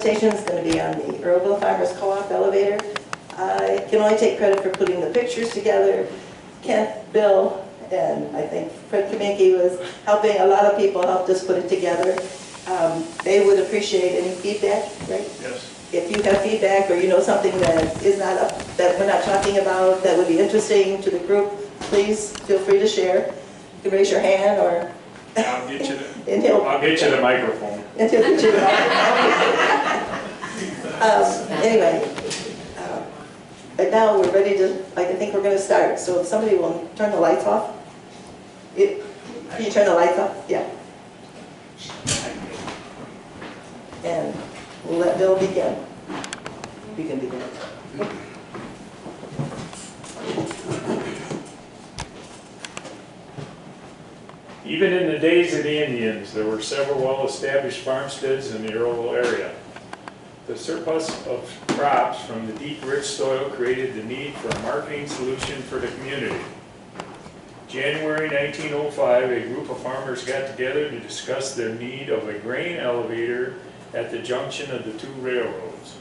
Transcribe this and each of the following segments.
Presentation is going to be on the Earlville Farmers Co-op elevator. I can only take credit for putting the pictures together. Kent, Bill, and I think Fred Kaminke was helping. A lot of people helped us put it together. They would appreciate any feedback, right? Yes. If you have feedback or you know something that is not up, that we're not talking about, that would be interesting to the group, please feel free to share. You can raise your hand or I'll get you the microphone. Anyway, right now we're ready to, I think we're going to start. So if somebody will turn the lights off. Can you turn the lights off? Yeah. And we'll let Bill begin. You can begin. Even in the days of the Indians, there were several well-established farmsteads in the Earlville area. The surplus of crops from the deep, rich soil created the need for a marketing solution for the community. January 1905, a group of farmers got together to discuss their need of a grain elevator at the junction of the two railroads.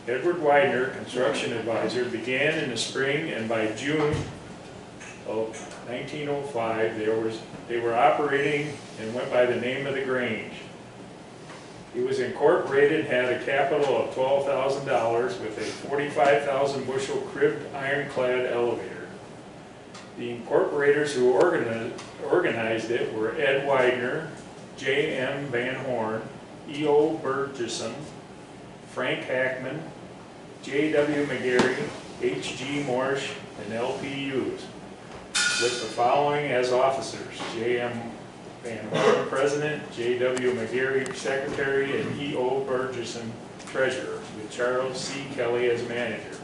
Edward Widener, construction advisor, began in the spring, and by June of 1905, they were operating and went by the name of the Grange. It was incorporated, had a capital of $12,000 with a 45,000 bushel cribbed ironclad elevator. The incorporators who organized it were Ed Widener, J.M. Van Horn, E.O. Burgesson, Frank Hackman, J.W. McGarry, H.G. Morsch, and LPUs, with the following as officers: J.M. Van Horn, President, J.W. McGarry, Secretary, and E.O. Burgesson, Treasurer, with Charles C. Kelly as manager.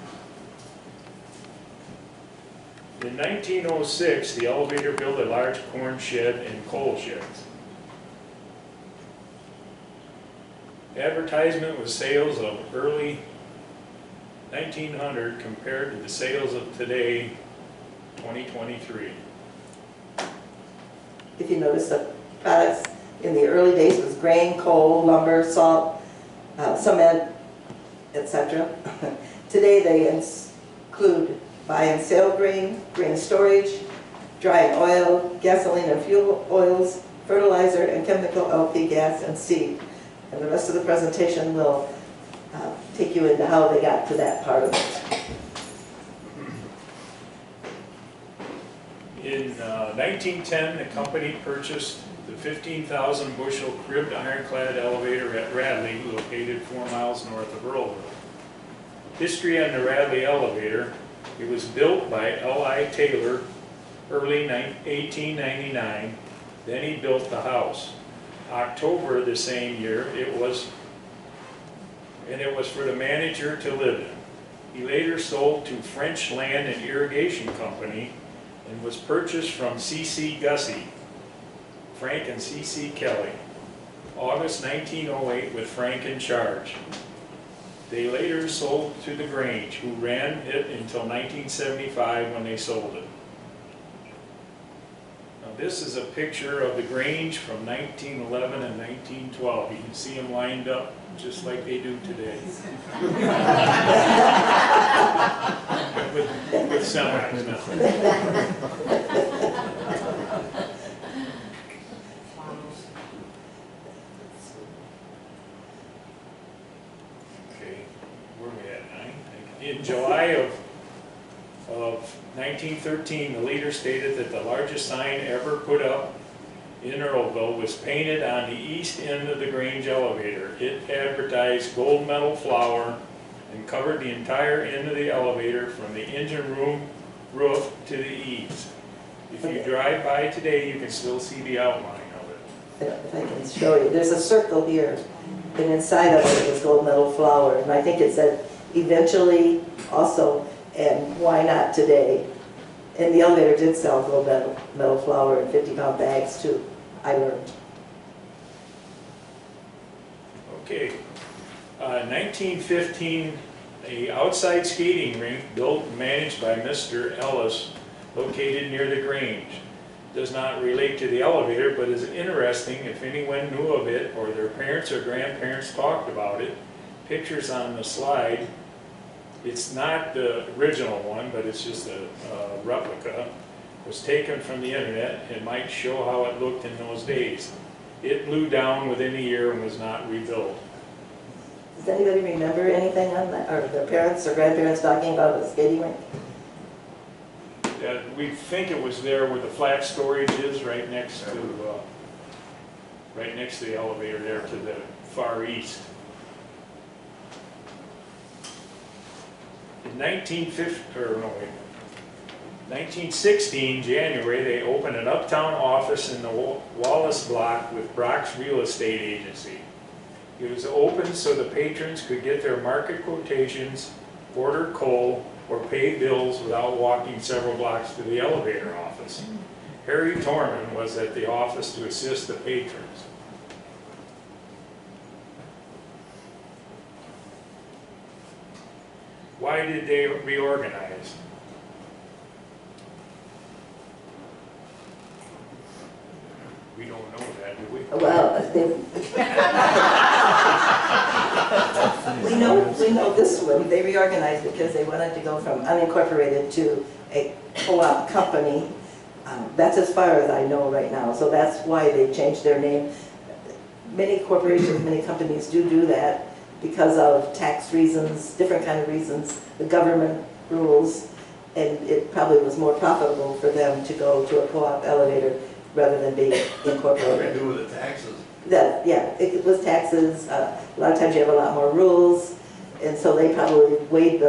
In 1906, the elevator built a large corn shed and coal sheds. Advertisement was sales of early 1900 compared to the sales of today, 2023. If you notice, the products in the early days was grain, coal, lumber, salt, cement, etc. Today they include buy and sell grain, grain storage, dry oil, gasoline and fuel oils, fertilizer and chemical LP gas, and seed. And the rest of the presentation will take you into how they got to that part of it. In 1910, the company purchased the 15,000 bushel cribbed ironclad elevator at Radley, located 4 miles north of Earlville. History on the Radley elevator: it was built by L.I. Taylor early 1899. Then he built the house. October the same year, it was for the manager to live in. He later sold to French Land and Irrigation Company and was purchased from C.C. Gussie, Frank and C.C. Kelly, August 1908, with Frank in charge. They later sold to the Grange, who ran it until 1975 when they sold it. Now this is a picture of the Grange from 1911 and 1912. You can see them lined up just like they do today. with semis now. Okay, where are we at, 9? In July of 1913, the leader stated that the largest sign ever put up in Earlville was painted on the east end of the Grange elevator. It advertised gold medal flour and covered the entire end of the elevator from the engine room roof to the eaves. If you drive by today, you can still see the outline of it. If I can show you, there's a circle here, and inside of it is gold medal flour, and I think it said eventually also, and why not today. And the elevator did sell gold medal flour in 50-pound bags too, I learned. Okay, 1915, a outside skating rink built and managed by Mr. Ellis, located near the Grange. does not relate to the elevator, but is interesting if anyone knew of it or their parents or grandparents talked about it. Pictures on the slide. It's not the original one, but it's just a replica. Was taken from the internet and might show how it looked in those days. It blew down within a year and was not rebuilt. Does anybody remember anything on that, or their parents or grandparents talking about the skating rink? We think it was there where the flat storage is, right next to the elevator there to the far east. In 1916, January, they opened an uptown office in the Wallace Block with Brock's Real Estate Agency. It was open so the patrons could get their market quotations, order coal, or pay bills without walking several blocks to the elevator office. Harry Torman was at the office to assist the patrons. Why did they reorganize? We don't know that, do we? Well, we know this one. They reorganized because they wanted to go from unincorporated to a co-op company. That's as far as I know right now. So that's why they changed their name. Many corporations, many companies do that because of tax reasons, different kind of reasons, the government rules, and it probably was more profitable for them to go to a co-op elevator rather than be incorporated. What do we do with the taxes? Yeah, it was taxes. A lot of times you have a lot more rules, and so they probably weighed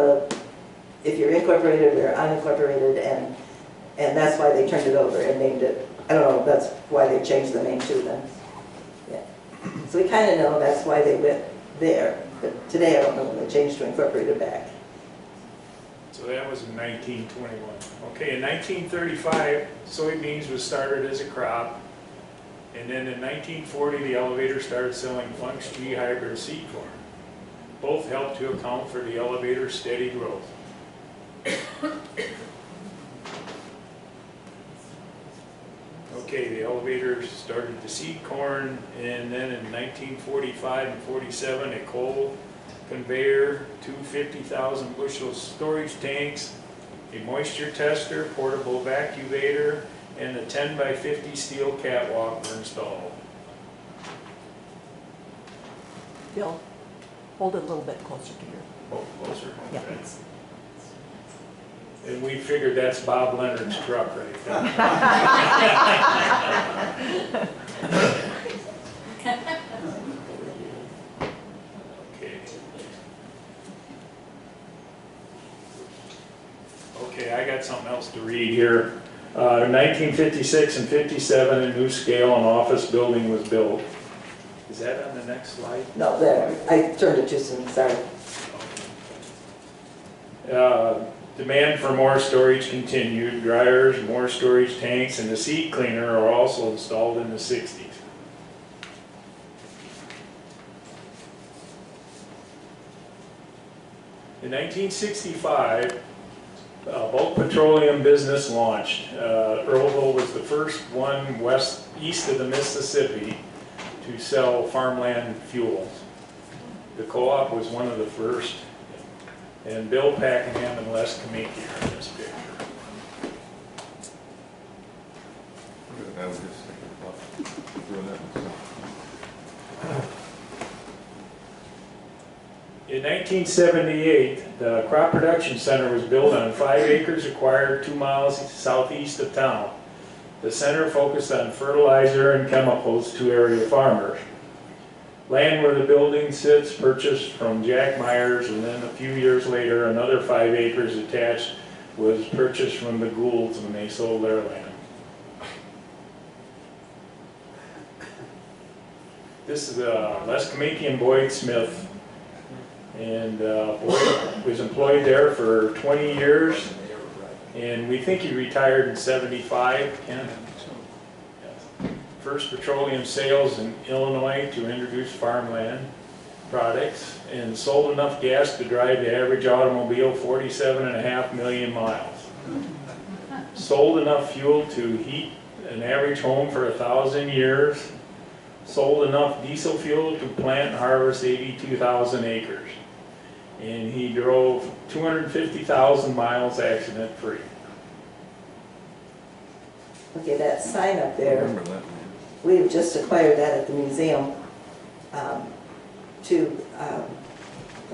if you're incorporated or unincorporated, and that's why they turned it over and named it. I don't know, that's why they changed the name too then. Yeah. So we kind of know that's why they went there, but today I don't know when they changed to incorporated back. So that was in 1921. Okay, in 1935, soybeans was started as a crop, and then in 1940, the elevator started selling Funks G hybrid seed corn. Both helped to account for the elevator's steady growth. Okay, the elevator started to seed corn, and then in 1945 and 47, a coal conveyor, two 50,000 bushel storage tanks, a moisture tester, portable vacuumator, and a 10 by 50 steel catwalk were installed. Bill, hold it a little bit closer to your... Oh, closer? Yeah. Okay. And we figured that's Bob Leonard's truck right there. Okay, I got something else to read here. In 1956 and 57, a new scale and office building was built. Is that on the next slide? No, there. I turned it too soon, sorry. Demand for more storage continued. Dryers, more storage tanks, and a seat cleaner are also installed in the 60s. In 1965, bulk petroleum business launched. Earlville was the first one east of the Mississippi to sell farmland fuels. The co-op was one of the first, and Bill Packenham and Les Kamiki are in this picture. I was just thinking about doing that myself. In 1978, the crop production center was built on 5 acres acquired 2 miles southeast of town. The center focused on fertilizer and chemicals to area farmers. Land where the building sits purchased from Jack Myers, and then a few years later another 5 acres attached was purchased from the Goulds when they sold their land. This is Les Kamiki and Boyd Smith. And Boyd was employed there for 20 years, and we think he retired in 75. Ken? Yes. First petroleum sales in Illinois to introduce farmland products, and sold enough gas to drive the average automobile 47.5 million miles. Sold enough fuel to heat an average home for 1,000 years, sold enough diesel fuel to plant and harvest 82,000 acres. And he drove 250,000 miles accident-free. Okay, that sign up there, Remember that. we've just acquired that at the museum to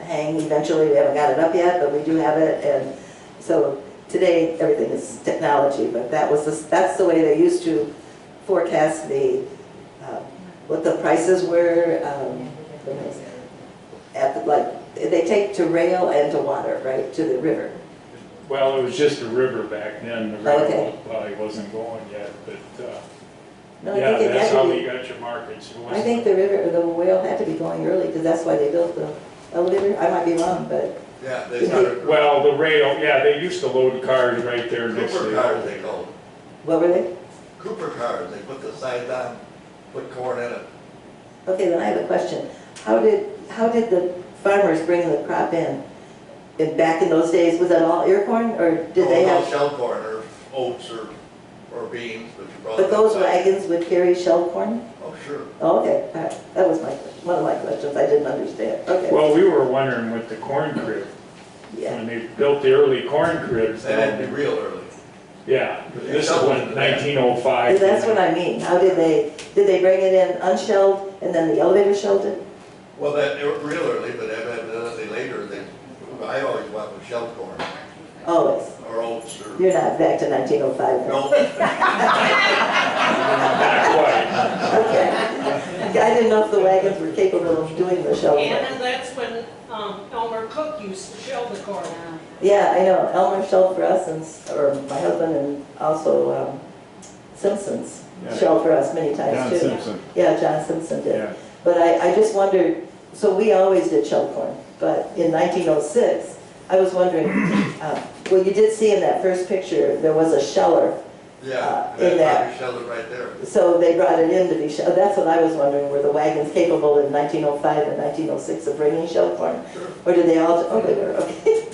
hang eventually. We haven't got it up yet, but we do have it. And so today, everything is technology, but that's the way they used to forecast what the prices were. They take to rail and to water, right, to the river. Well, it was just a river back then. The Oh, okay. railroad probably wasn't going yet, but No, yeah, I think it that's had how to we be. got your markets. It I wasn't- think the whale had to be going early because that's why they built the elevator. I might be wrong, but Yeah, they started, Well, the rail, yeah, they used to load cars right there next to Cooper the. cars they called them. what were they? Cooper cars, they put the sides on, put corn in it. Okay, then I have a question. How did the farmers bring the crop in? Back in those days, was that all ear corn or did they No, have? shell corn or oats or beans, but you brought. But those them. wagons would carry shell corn? Oh, sure. Oh, okay, all right. That was one of my questions. I didn't understand. Okay, Well, we were wondering with the corn crib, yeah. when they built the early corn cribs. They had to be real early. Yeah, this is when 1905. And that's what I mean. How did they bring it in unshelled and then the elevator shelled it? Well, they were real early, but evidently later, I always went with shell corn Always. or oats or. You're not back to 1905 then. No, Not quite. Okay. I didn't know if the wagons were capable of doing the shell corn. And that's when Elmer Cook used to shell the corn. Yeah, I know. Elmer shelled for us, or my husband, and also Simpson's Yeah. shelled for us many times John too. Simpson. Yeah, John Simpson did. Yeah. But I just wondered, so we always did shell corn, but in 1906, I was wondering, well, you did see in that first picture, there was a sheller. yeah, in that's that. why we shelled it right there. So they brought it in to be shelled. That's what I was wondering, were the wagons capable in 1905 and 1906 of bringing shell corn? Sure. Or did they all, oh, they were, okay.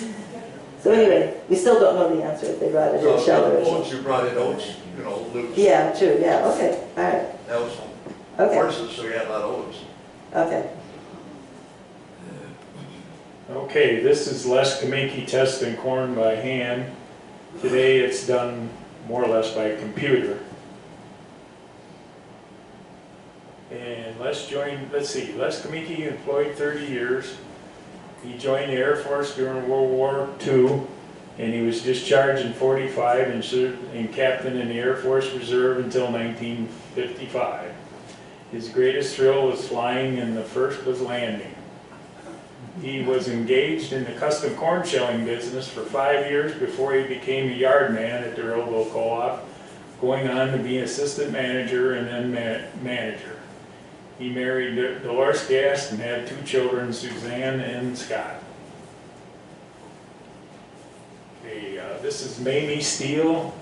So anyway, we still don't know the answer if they brought it So in shell or oats, you brought in oats, loose. Yeah, true, yeah, okay, all right, That was okay, horses, so we had a lot of oats. okay. Okay, this is Les Kamiki testing corn by hand. Today it's done more or less by computer. And Les Kamiki employed 30 years. He joined the Air Force during World War II, and he was discharged in '45 and served in captain in the Air Force Reserve until 1955. His greatest thrill was flying and the first was landing. He was engaged in the custom corn shelling business for 5 years before he became a yard man at the Earlville CoOp, going on to be assistant manager and then manager. He married Dolores Gast and had 2 children, Suzanne and Scott. Okay, this is Mamie Steele.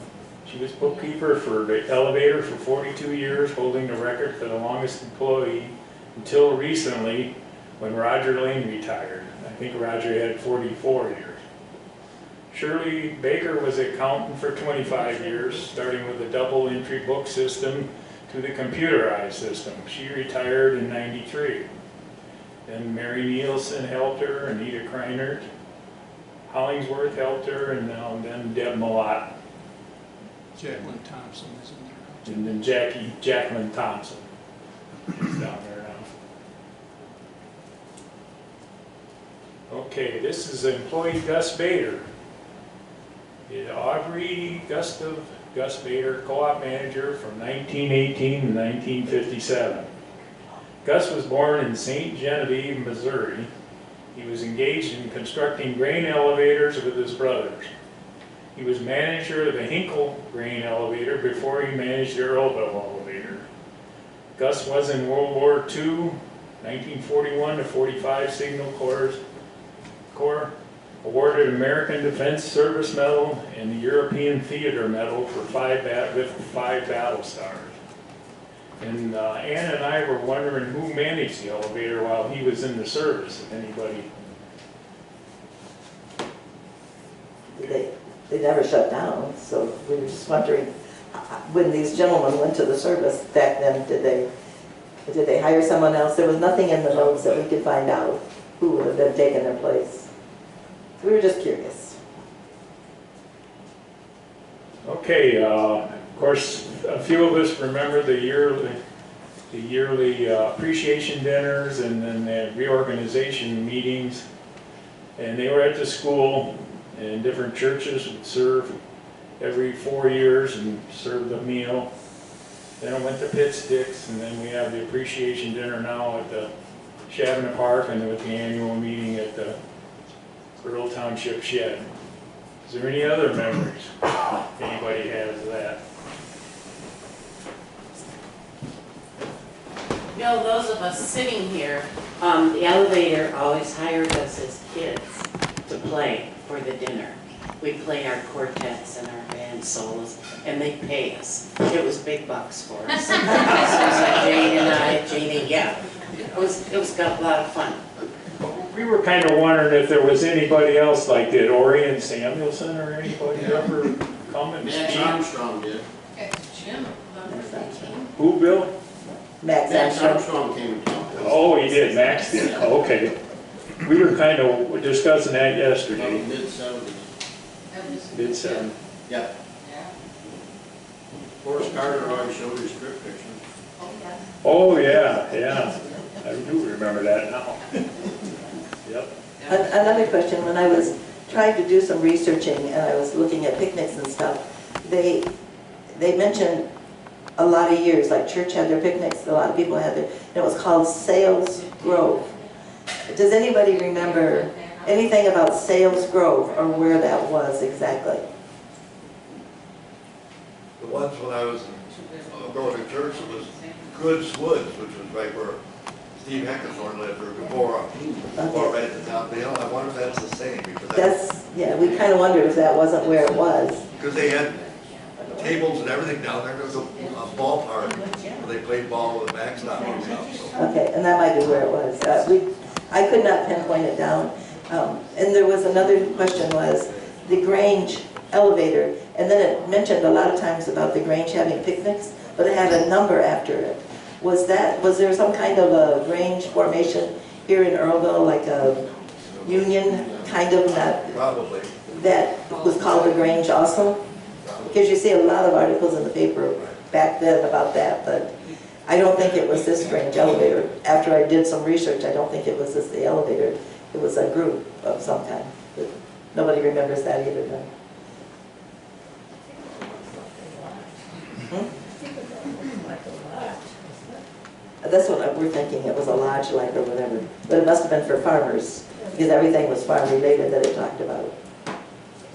She was bookkeeper for the elevator for 42 years, holding the record for the longest employee until recently when Roger Lane retired. I think Roger had 44 years. Shirley Baker was accountant for 25 years, starting with a double entry book system to the computerized system. She retired in '93. Then Mary Nielsen helped her, Anita Kreinert, Hollingsworth helped her, and then Deb Malott, Jacqueline Thompson is in there. and then Jacqueline Thompson is down there now. Okay, this is employee Gus Bader. Aubrey Gustav Gus Bader, co-op manager from 1918 to 1957. Gus was born in St. Genevieve, Missouri. He was engaged in constructing grain elevators with his brothers. He was manager of the Hinkle grain elevator before he managed the Earlville elevator. Gus was in World War II, 1941 to 45 Signal Corps, awarded American Defense Service Medal and the European Theater Medal for 5 battle stars. And Anna and I were wondering who managed the elevator while he was in the service, if anybody. They never shut down, so we were just wondering when these gentlemen went to the service back then, did they hire someone else? There was nothing in the notes that we could find out who would have been taking their place. So we were just curious. Okay, of course, a few of us remember the yearly appreciation dinners and then the reorganization meetings. And they were at the school, and different churches would serve every 4 years and serve the meal. Then it went to Pit Sticks, and then we have the appreciation dinner now at the Shavana Park, and with the annual meeting at the Earl Township Shed. Is there any other memories anybody has of that? Bill, those of us sitting here, the elevator always hired us as kids to play for the dinner. We play our quartets and our band solos, and they pay us. It was big bucks for us. So it was like Janie, yeah. It was got a lot of fun. We were kind of wondering if there was anybody else, like did Orion Samuelson or anybody ever come and Max speak? Armstrong did. Jim, Who, Bill? Max Max Armstrong. Armstrong came and talked to us. Oh, he did, Max did, oh, okay. We were kind of discussing that About yesterday. mid-70s. Did some. Yeah. Forrest Carter always showed his script picture. Oh, yeah, yeah. I do remember that now. Yep. Another question, when I was trying to do some researching and I was looking at picnics and stuff, they mentioned a lot of years, like church had their picnics, a lot of people had their, and it was called Sales Grove. Does anybody remember anything about Sales Grove or where that was exactly? The ones when I was going to church, it was Goods Woods, which was right where Steve Heckerthorn lived, or before right at the top of the hill. I wonder if that's the same, because Yeah, we kind of wondered if that wasn't where it was. because they had tables and everything down there. There was a ballpark where they played ball with a backstop and stuff. So. Okay, and that might be where it was. I could not pinpoint it down. And there was another question was the Grange elevator, and then it mentioned a lot of times about the Grange having picnics, but it had a number after it. Was there some kind of a Grange formation here in Earlville, like a union kind of, Probably. that was called the Grange also? Because you see a lot of articles in the paper back then about that, but I don't think it was this Grange elevator. After I did some research, I don't think it was the elevator. It was a group of some kind. But nobody remembers that either then. That's what we're thinking, it was a lodge like or whatever. But it must have been for farmers, because everything was farm related that it talked about.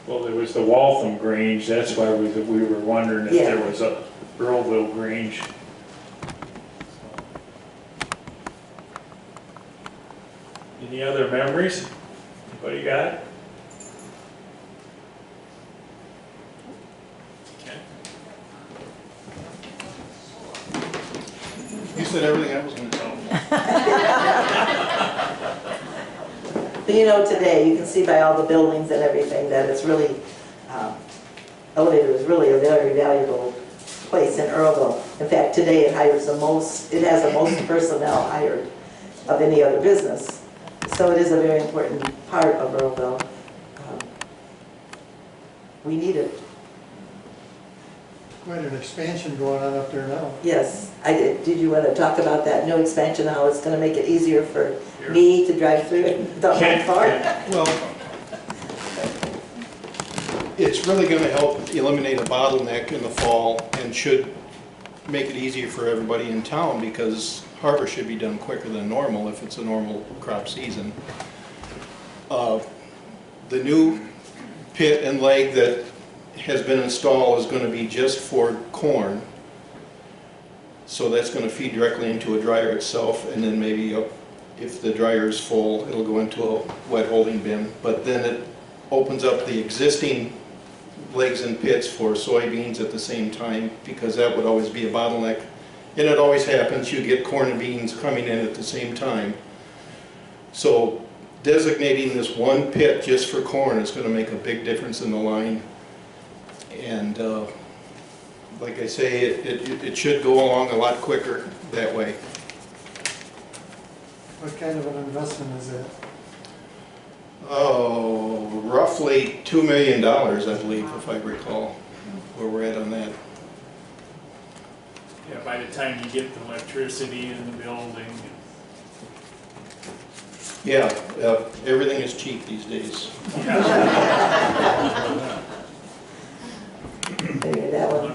Well, there was the Waltham Grange, that's why we were wondering if Yeah. there was a Earlville Grange. Any other memories? Anybody got it? Okay. You said everything I was gonna tell. But you know, today, you can see by all the buildings and everything that it's really, elevator is really a very valuable place in Earlville. In fact, today it has the most personnel hired of any other business. So it is a very important part of Earlville. We need it. Quite an expansion going on up there now. Yes, I did. Did you want to talk about that new expansion, how it's going to make it easier for me to drive through it without my car? Well, it's really gonna help eliminate a bottleneck in the fall and should make it easier for everybody in town because harvest should be done quicker than normal if it's a normal crop season. The new pit and leg that has been installed is going to be just for corn. So that's going to feed directly into a dryer itself, and then maybe if the dryer is full, it'll go into a wet holding bin. But then it opens up the existing legs and pits for soybeans at the same time, because that would always be a bottleneck. And it always happens, you get corn and beans coming in at the same time. So designating this one pit just for corn is going to make a big difference in the line. And like I say, it should go along a lot quicker that way. What kind of an investment is that? Oh, roughly $2 million, I believe, if I recall, where we're at on that. Yeah, by the time you get the electricity in the building. Yeah, everything is cheap these days. Maybe that one.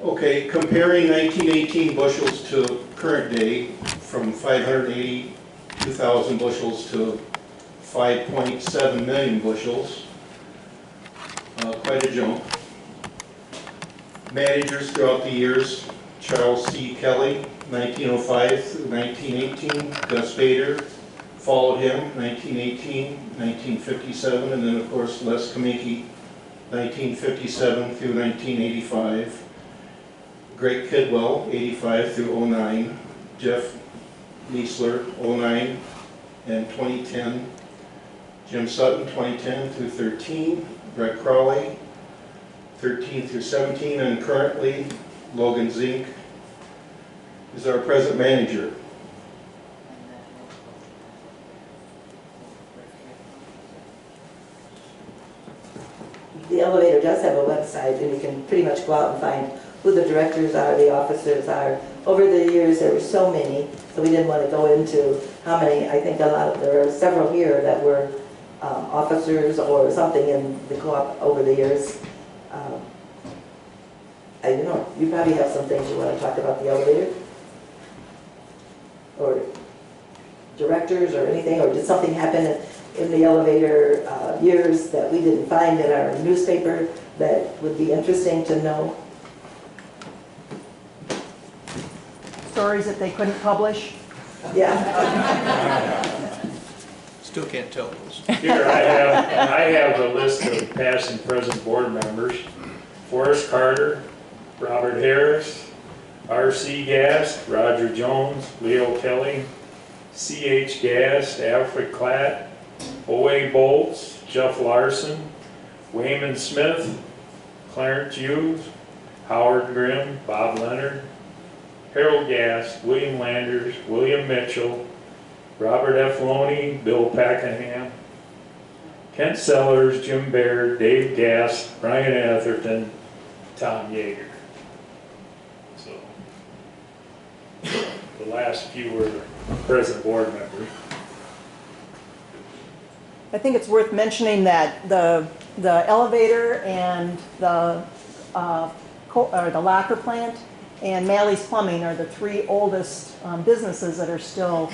Okay, comparing 1918 bushels to current day, from 582,000 bushels to 5.7 million bushels, quite a jump. Managers throughout the years: Charles C. Kelly, 1905 through 1918, Gus Bader followed him, 1918, 1957, and then of course Les Kaminke, 1957 through 1985. Greg Kidwell, 85 through 09, Jeff Niesler, 09 and 2010, Jim Sutton, 2010 through 13, Brett Crowley, 13 through 17, and currently Logan Zink is our present manager. The elevator does have a website, and you can pretty much go out and find who the directors are, the officers are. Over the years, there were so many, so we didn't want to go into how many. I think there are several here that were officers or something in the co-op over the years. I don't know, you probably have some things you want to talk about the elevator? Or directors or anything, or did something happen in the elevator years that we didn't find in our newspaper that would be interesting to know? Stories that they couldn't publish. Yeah. Still can't tell those. Here I have a list of past and present board members: Forrest Carter, Robert Harris, R.C. Gast, Roger Jones, Leo Kelly, C.H. Gast, Alfred Klatt, O.A. Bolts, Jeff Larson, Wayman Smith, Clarence Hughes, Howard Grimm, Bob Leonard, Harold Gast, William Landers, William Mitchell, Robert F. Loney, Bill Packenham, Kent Sellers, Jim Baird, Dave Gast, Brian Atherton, Tom Yeager. So the last few were present board members. I think it's worth mentioning that the elevator and the locker plant and Malley's Plumbing are the three oldest businesses that are still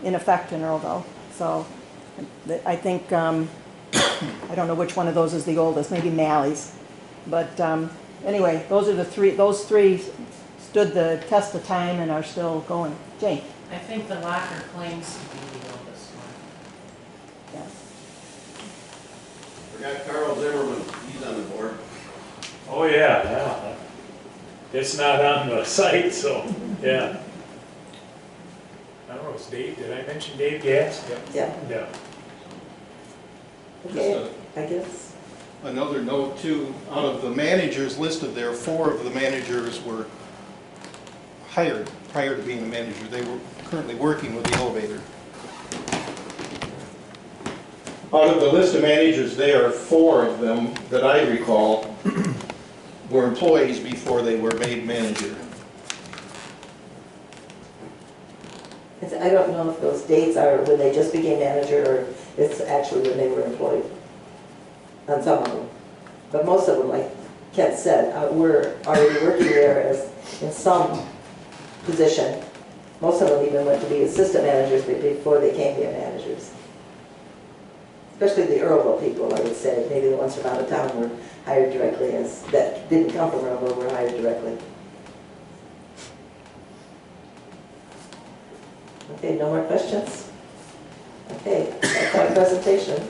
in effect in Earlville. So I think, I don't know which one of those is the oldest, maybe Malley's. But anyway, those three stood the test of time and are still going. Jane? I think the locker claims to be the oldest one. Yes. Forgot Carl Zimmerman, he's on the board. Oh yeah. It's not on the site, so yeah. I don't know, it's Dave, did I mention Dave Gast? Yeah. Yeah. Okay, I guess. Another note too, out of the managers listed there, 4 of the managers were hired prior to being a manager. They were currently working with the elevator. Out of the list of managers there, 4 of them that I recall were employees before they were made manager. I don't know if those dates are when they just became manager or it's actually when they were employed on some of them. But most of them, like Kent said, were already working there as in some position. Most of them even went to be assistant managers before they came to be managers. Especially the Earlville people, I would say. Maybe the ones from out of town were hired directly that didn't come from Earlville were hired directly. Okay, no more questions? Okay, that's our presentation.